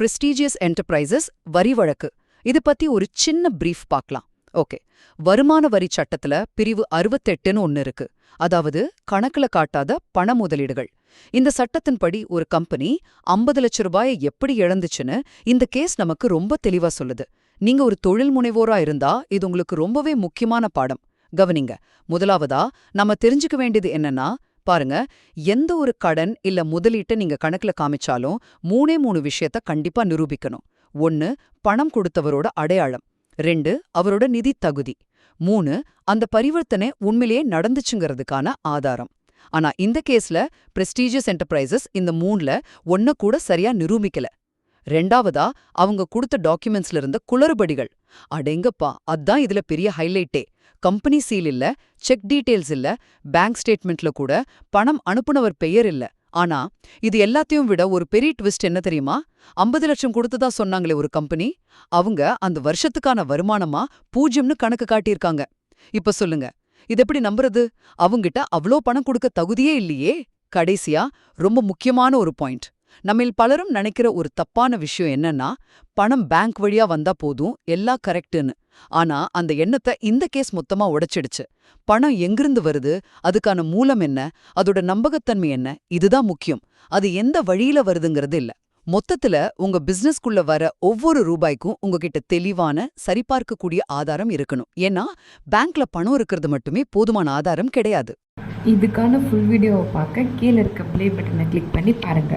Prestigious enterprises வரி வழக்கு இது பத்தி ஒரு சின்ன பிரீஃப் பார்க்கலாம். ஓகே, வருமான வரி சட்டத்துல பிரிவு 68ன்னு ஒன்னு இருக்கு. அதாவது கணக்குல காட்டாத பண முதலீடுகள். இந்த சட்டத்தின்படி ஒரு கம்பெனி 50 லட்ச ரூபாயை எப்படி இழந்துச்சுன்னு இந்த கேஸ் நமக்கு ரொம்ப தெளிவா சொல்லுது. நீங்க ஒரு தொழில் முனைவோரா இருந்தா இது உங்களுக்கு ரொம்பவே முக்கியமான பாடம். கவனிங்க. முதலாவதா நம்ம தெரிஞ்சுக்க வேண்டியது என்னன்னா, பாருங்க, எந்த ஒரு கடன் இல்ல முதலீட்டை நீங்க கணக்குல காமிச்சாலும் 3 விஷயத்த கண்டிப்பா நிரூபிக்கணும். 1, பணம் கொடுத்தவரோட அடையாளம். 2, அவரோட நிதி தகுதி. 3, அந்த பரிவர்த்தனை உண்மையிலேயே நடந்துச்சுங்கிறதுக்கான ஆதாரம். ஆனா இந்த கேஸ்ல பிரஸ்டீஜியஸ் என்டர்பிரைசஸ் இந்த 3ல ஒன்ன கூட சரியா நிரூபிக்கல. ரெண்டாவதா, அவங்க கொடுத்த டாக்குமெண்ட்ஸ்ல இருந்த குளறுபடிகள். அடேங்கப்பா, அதான் இதுல பெரிய ஹைலைட்டே. கம்பெனி சீல் இல்ல, செக் டீடைல்ஸ் இல்ல, பேங்க் ஸ்டேட்மெண்ட்ல கூட பணம் அனுப்புனவர் பெயர் இல்ல. ஆனா இது எல்லாத்தையும் விட ஒரு பெரிய ட்விஸ்ட் என்ன தெரியுமா? 50 லட்சம் கொடுத்ததா சொன்னாங்களே ஒரு கம்பெனி, அவங்க அந்த வருஷத்துக்கான வருமானமா 0ன்னு கணக்கு காட்டியிருக்காங்க. இப்ப சொல்லுங்க, இது எப்படி நம்புறது? அவங்கிட்ட அவ்ளோ பணம் கொடுக்க தகுதியே இல்லையே. கடைசியா ரொம்ப முக்கியமான ஒரு பாயிண்ட். நம்மில் பலரும் நினைக்கிற ஒரு தப்பான விஷயம் என்னன்னா, பணம் பேங்க் வழியா வந்தா போதும், எல்லாம் கரெக்ட்னு. ஆனா அந்த எண்ணத்தை இந்த கேஸ் மொத்தமா உடைச்சிடுச்சு. பணம் எங்கிருந்து வருது, அதுக்கான மூலம் என்ன, அதோட நம்பகத்தன்மை என்ன, இதுதான் முக்கியம். அது எந்த வழியில வருதுங்கிறது இல்ல. மொத்தத்துல உங்க பிசினஸ்குள்ள வர ஒவ்வொரு ரூபாய்க்கும் உங்ககிட்ட தெளிவான சரிபார்க்கக்கூடிய ஆதாரம் இருக்கணும். ஏன்னா பேங்க்ல பணம் இருக்கிறது மட்டுமே போதுமான ஆதாரம் கிடையாது. இதுக்கான ஃபுல் வீடியோவை பார்க்க கீழே இருக்க ப்ளே பட்டனை கிளிக் பண்ணி பாருங்க.